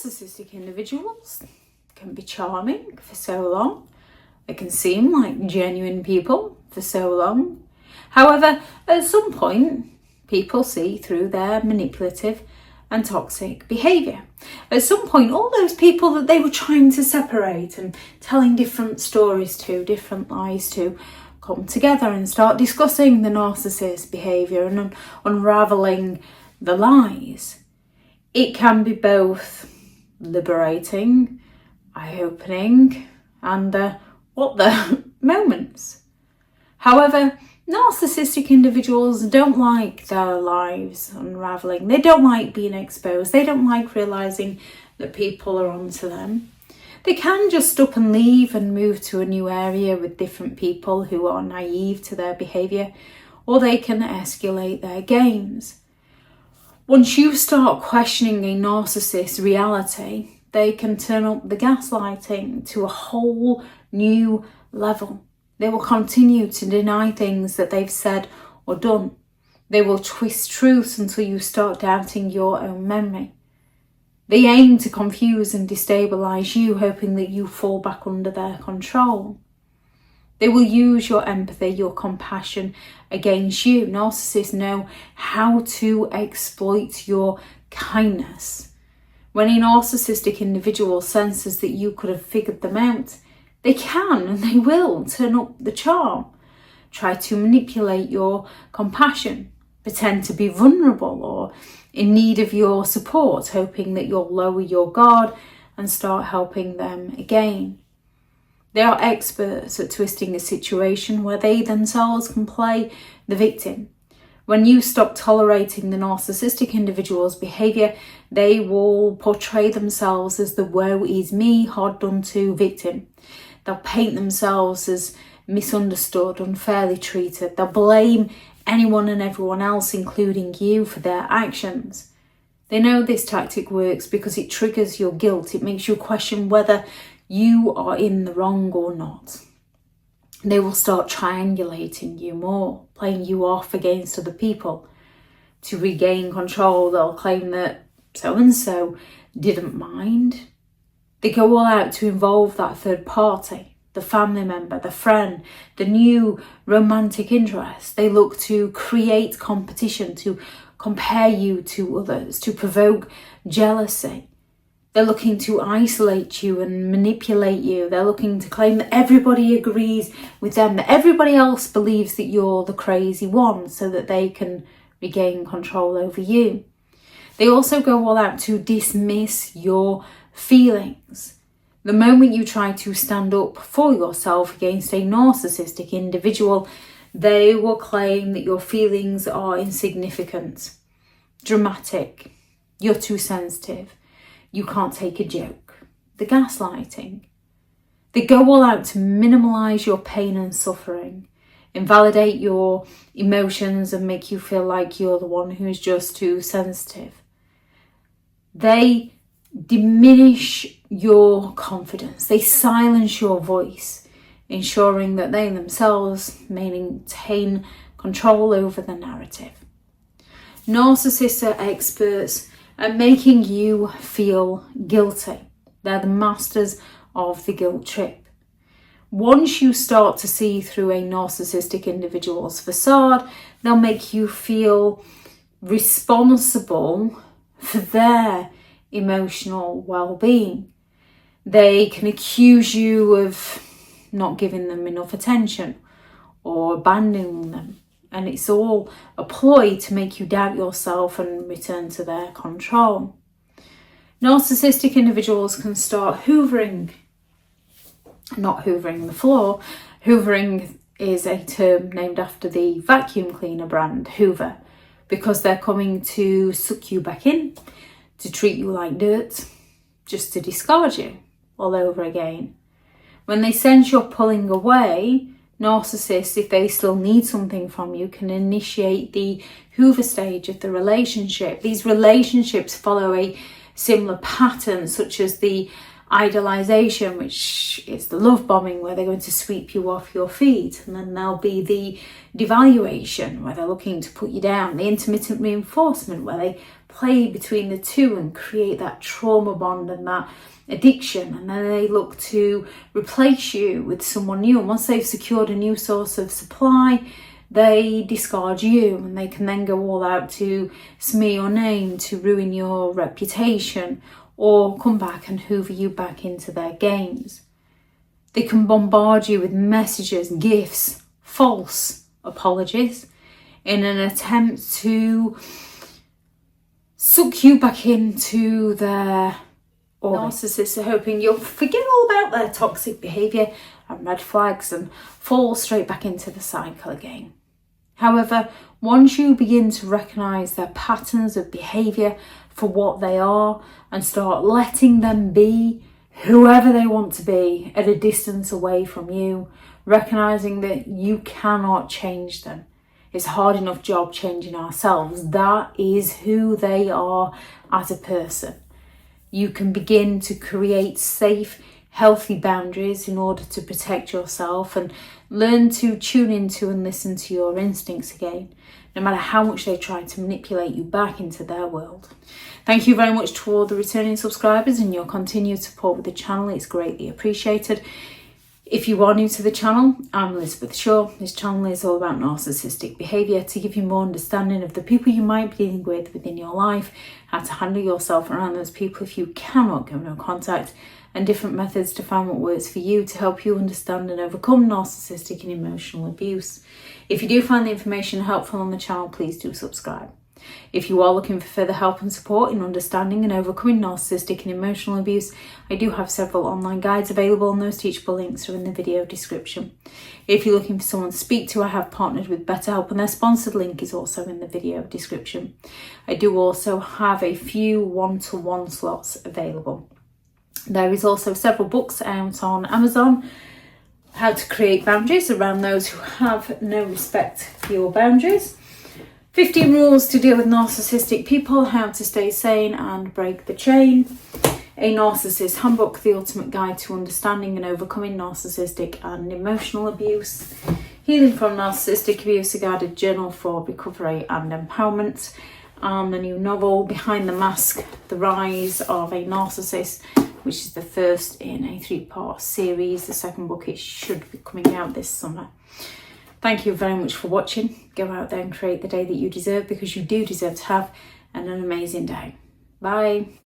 Narcissistic individuals can be charming for so long. They can seem like genuine people for so long. However, at some point, people see through their manipulative and toxic behaviour. At some point, all those people that they were trying to separate and telling different stories to, different lies to, come together and start discussing the narcissist behaviour and unraveling the lies. It can be both liberating, eye-opening, and what the moments. However, narcissistic individuals don't like their lives unraveling. They don't like being exposed. They don't like realising that people are onto them. They can just up and leave and move to a new area with different people who are naive to their behaviour, or they can escalate their games. Once you start questioning a narcissist's reality, they can turn up the gaslighting to a whole new level. They will continue to deny things that they've said or done. They will twist truths until you start doubting your own memory. They aim to confuse and destabilise you, hoping that you fall back under their control. They will use your empathy, your compassion against you. Narcissists know how to exploit your kindness. When a narcissistic individual senses that you could have figured them out, they can and they will turn up the charm, try to manipulate your compassion, pretend to be vulnerable or in need of your support, hoping that you'll lower your guard and start helping them again. They are experts at twisting a situation where they themselves can play the victim. When you stop tolerating the narcissistic individual's behaviour, they will portray themselves as the woe is me, hard done to victim. They'll paint themselves as misunderstood, unfairly treated. They'll blame anyone and everyone else, including you, for their actions. They know this tactic works because it triggers your guilt. It makes you question whether you are in the wrong or not. They will start triangulating you more, playing you off against other people. To regain control, they'll claim that so-and-so didn't mind. They go all out to involve that third party, the family member, the friend, the new romantic interest. They look to create competition, to compare you to others, to provoke jealousy. They're looking to isolate you and manipulate you. They're looking to claim that everybody agrees with them, that everybody else believes that you're the crazy one so that they can regain control over you. They also go all out to dismiss your feelings. The moment you try to stand up for yourself against a narcissistic individual, they will claim that your feelings are insignificant, dramatic, you're too sensitive, you can't take a joke. The gaslighting. They go all out to minimise your pain and suffering, invalidate your emotions and make you feel like you're the one who's just too sensitive. They diminish your confidence. They silence your voice, ensuring that they themselves maintain control over the narrative. Narcissists are experts at making you feel guilty. They're the masters of the guilt trip. Once you start to see through a narcissistic individual's facade, they'll make you feel responsible for their emotional well-being. They can accuse you of not giving them enough attention or abandoning them. And it's all a ploy to make you doubt yourself and return to their control. Narcissistic individuals can start hoovering, not hoovering the floor. Hoovering is a term named after the vacuum cleaner brand Hoover, because they're coming to suck you back in, to treat you like dirt, just to discard you all over again. When they sense you're pulling away, narcissists, if they still need something from you, can initiate the Hoover stage of the relationship. These relationships follow a similar pattern, such as the idolization, which is the love bombing, where they're going to sweep you off your feet. And then there'll be the devaluation, where they're looking to put you down. The intermittent reinforcement, where they play between the two and create that trauma bond and that addiction, and then they look to replace you with someone new. And once they've secured a new source of supply, they discard you, and they can then go all out to smear your name, to ruin your reputation, or come back and hoover you back into their games. They can bombard you with messages, gifts, false apologies in an attempt to suck you back into their orbit. Narcissists are hoping you'll forget all about their toxic behaviour and red flags and fall straight back into the cycle again. However, once you begin to recognise their patterns of behaviour for what they are and start letting them be whoever they want to be at a distance away from you, recognising that you cannot change them. It's a hard enough job changing ourselves. That is who they are as a person. You can begin to create safe, healthy boundaries in order to protect yourself and learn to tune into and listen to your instincts again, no matter how much they try to manipulate you back into their world. Thank you very much to all the returning subscribers and your continued support with the channel. It's greatly appreciated. If you are new to the channel, I'm Elizabeth Shaw. This channel is all about narcissistic behaviour to give you more understanding of the people you might be dealing with within your life, how to handle yourself around those people if you cannot go no contact, and different methods to find what works for you to help you understand and overcome narcissistic and emotional abuse. If you do find the information helpful on the channel, please do subscribe. If you are looking for further help and support in understanding and overcoming narcissistic and emotional abuse, I do have several online guides available, and those teachable links are in the video description. If you're looking for someone to speak to, I have partnered with BetterHelp, and their sponsored link is also in the video description. I do also have a few one-to-one slots available. There is also several books out on Amazon. How to create boundaries around those who have no respect for your boundaries. 15 rules to deal with narcissistic people, how to stay sane and break the chain. A Narcissist Handbook, the ultimate guide to understanding and overcoming narcissistic and emotional abuse. Healing from Narcissistic Abuse, a guided journal for recovery and empowerment. And the new novel, Behind the Mask, The Rise of a Narcissist, which is the first in a 3-part series. The second book, it should be coming out this summer. Thank you very much for watching. Go out there and create the day that you deserve, because you do deserve to have an amazing day. Bye.